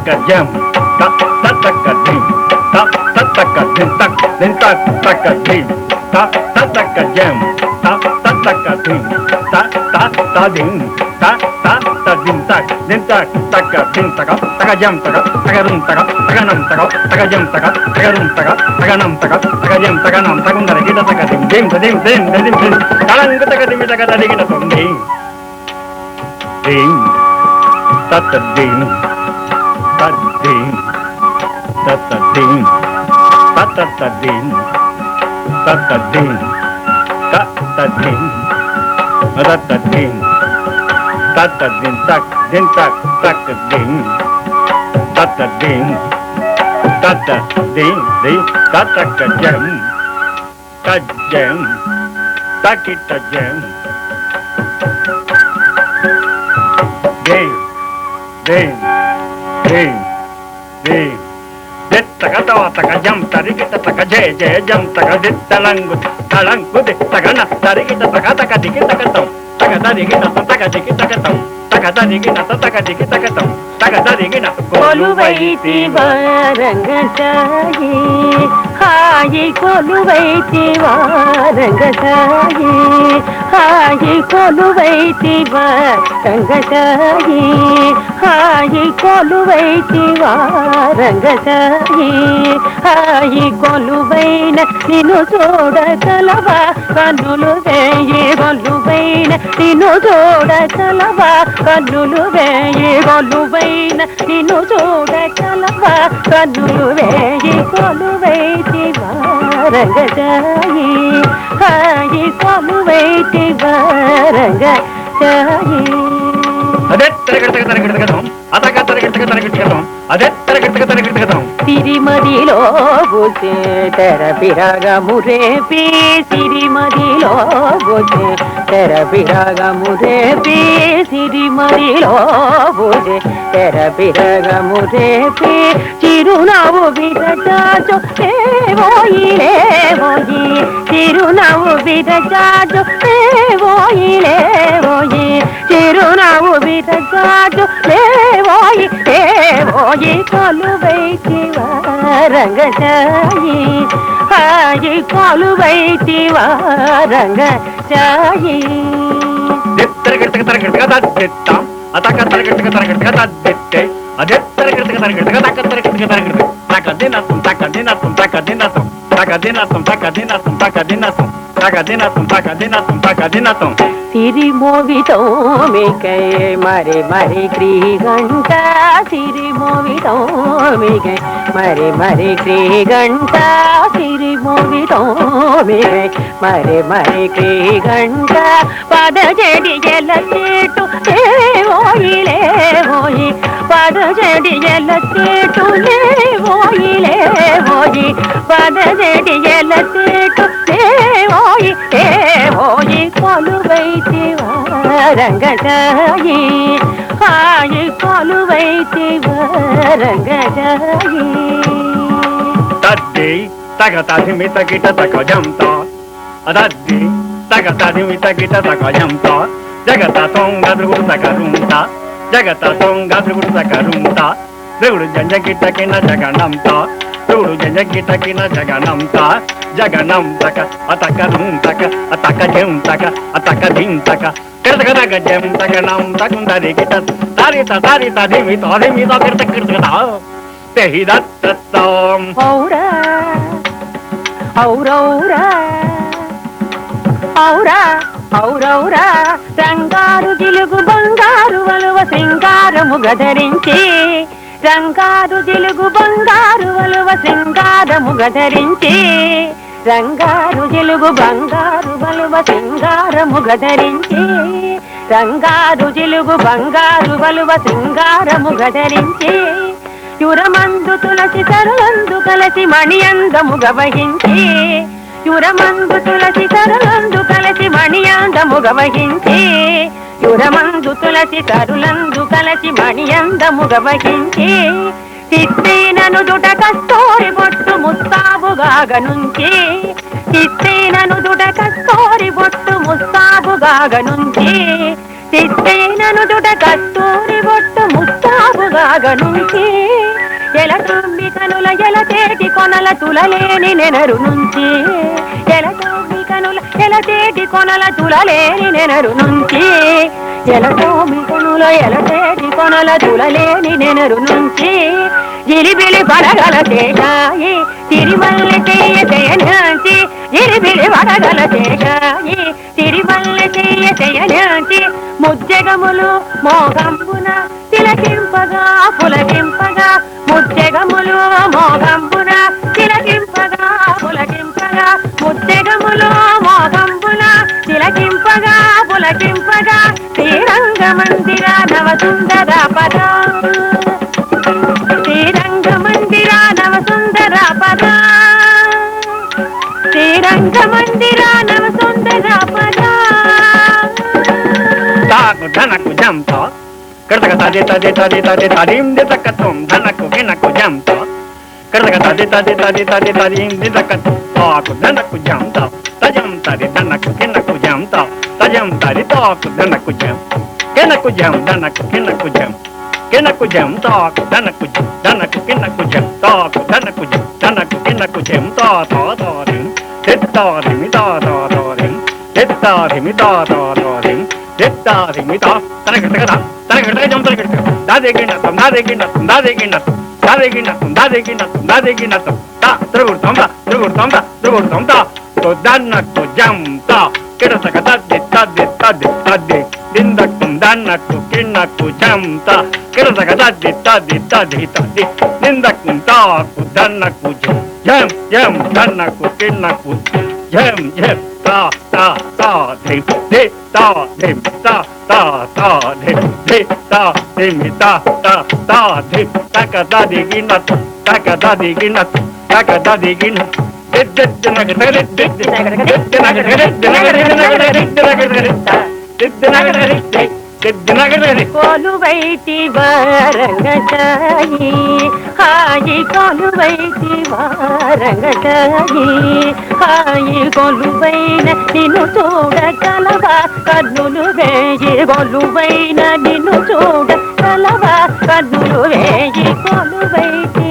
taka jam, ta ta taka dim, ta ta taka dim tak, dim tak taka dim, ta ta taka jam, ta ta taka dim, ta ta ta dim, ta ta ta dim tak taka dim taka jam taka rum taka nam taka jam taka rum taka nam taka jam taka nam taka undara kita taka dim dim dim dim dim dim talang taka dim taka tadi kita dim dim tata dim tadim tata dim tata dim tata dim tata dim tata dim tata dim tak taka dim tata dim dim tata kajam takita jam dim taka tawa taka jam tari kita taka jay jam taka dit talang gut taka na tari kita taka dikit taka tong taka tari kita taka dikit taka tong taka tari kita taka dikit taka tong taka tari kita కొలువైతి వారంగసాయి హాయి కొలువైతి వారంగసాయి హాయి కొలువైతి వారంగసాయి హాయి కొలువైతి వారంగసాయి హాయి కొలువైన నిన్ను చూడగలవా కన్నులు వేయి కొలువైన నిన్ను చూడగలవా కన్నులు వేయి కొలువైన నిన్ను చూడగలవా కన్నులు వేయి కొలువైతి వారంగసాయి హాయి కొలువైతి వారంగసాయి అదే తరగడతాం అతక తరగడతాం అదే తరగడతాం సిరిమదిలో బుజే తెర బిరగము రేపి సిరిమదిలో బుజే తెర బిరగము రేపి సిరిమదిలో బుజే తెర బిరగము రేపి చిరునవ్వు విరచాచు లేవోయి చిరునవ్వు విరచాచు లేవోయి చిరునవ్వు విరచాచు లేవోయి కొలువైతి వారంగసాయి హాయి కొలువైతి వారంగసాయి అతక తరగడతాం అదే తరగడతాం సిరిమోవితోమికై మరి మరి క్రీగంట సిరిమోవితోమికై మరి మరి క్రీగంట సిరిమోవితోమికై మరి మరి క్రీగంట పదజడి ఎల చెట్టు లేవోయి పదజడి ఎల చెట్టు లేవోయి పదజడి ఎల చెట్టు లేవోయి కొలువైతి వారంగసాయి హాయి కొలువైతి వారంగసాయి తద్ది తగతాధిమి తగిట తగజంత అదద్ది తగతాధిమి తగిట తగజంత జగత సొంగదుగుడు తగరుంత జగత సొంగదుగుడు తగరుంత దేవుడు జంజగిట్టకిన జగనంత దేవుడు జంజగిట్టకిన జగనంత జగనం తక అతక రుం తక అతక జం తక అతక దిం తక కరతక తక జం తక నం తకుందరి గిట తారిత తారిత ధిమి తారిమి తా కరత కరతక తెహి దత్తతం ఔరా ఔరౌరా ఔరా ఔరౌరా రంగారు జిలుగు బంగారు వలువ సింగారము గధరించి రంగారు జిలుగు బంగారు వలువ సింగారము గధరించి రంగారు జిలుగు బంగారు వలువ సింగారము గధరించి రంగారు జిలుగు బంగారు వలువ సింగారము గధరించి యురమందు తులసి తరులందు కలసి మణియందము గవహించి యురమందు తులసి తరులందు కలసి మణియందము గవహించి యురమందు తులసి తరులందు కలసి మణియందము గవహించి చిత్తేనను దుట కస్తూరి బొట్టు ముస్తాబుగాగనుంచి చిత్తేనను దుట కస్తూరి బొట్టు ముస్తాబుగాగనుంచి చిత్తేనను దుట కస్తూరి బొట్టు ముస్తాబు ఎలుగాగ నుంచి ఎలతోంబి కనుల ఎలతేటి కొనల తులలేని నెనరు నుంచి ఎలతోంబి కనుల ఎలతేటి కొనల తులలేని నెనరు నుంచి ఎలతోంబి కనుల ఎలతేటి కొనల తులలేని నెనరు నుంచి జిలిబిలి పడగల చేశాయి తిరిమల్లి చేయనాంచి జిలిబిలి పడగల చేశాయి తిరిమల్లి చేయనాంచి ముజ్జగములు మోగంబున తిలకింపగా పులకింపగా ముజ్జగములు మోగంబున తిలకింపగా పులకింపగా ముజ్జగములు మోగంబున తిలకింపగా పులకింపగా శ్రీరంగ మందిర నవసుందర పద శ్రీరంగ మందిర నవసుందర పద శ్రీరంగ మందిర నవసుందర పద తాకు ధనకు జంతో కర్తక తది తది తది తది తదిం దితకతం ధనకు గినకు జంతో కర్తక తది తది తది తది తదిం దితకతం తాకు ధనకు జంతో తజం తది ధనకు గినకు జంతో తజం తది తాకు ధనకు జం గినకు జం ధనకు గినకు జం గినకు జం తాకు ధనకు జం ధనకు గినకు జం తాకు ధనకు జం ధనకు గినకు జం తా తా తారిం తిత్తారిమి తా తా తారిం తిత్తారిమి తా తా తారిం తిత్తారిమి తా తనగటగదా తనగటగజం తనగటగ దాదేగినతం దాదేగినతం దాదేగినతం దాదేగినతం దాదేగినతం దాదేగినతం తా త్రిగుర్తం తా త్రిగుర్తం తా త్రిగుర్తం తా తో దన్నకు జం తా కిడతక తద్ది తద్ది తద్ది తద్ది దిందకు దన్నకు కిన్నకు జం తా కిడతక తద్ది తద్ది తద్ది తద్ది దిందకు తాకు దన్నకు జం జం దన్నకు కిన్నకు జం జం తా తా తా ధిం ధి తా ధిం తా తా తా ధిం ధి తా ధిం తా తా తా ధిం తక దది గినతు తక దది గినతు తక దది గినతు కొలువైతి వారంగశాయి హాయి కొలువైతి వారంగశాయి హాయి కొలువైన నిన్ను చూడగలవా కన్నులు వేయి కొలువైన నిన్ను చూడగలవా కన్నులు వేయి కొలువైతి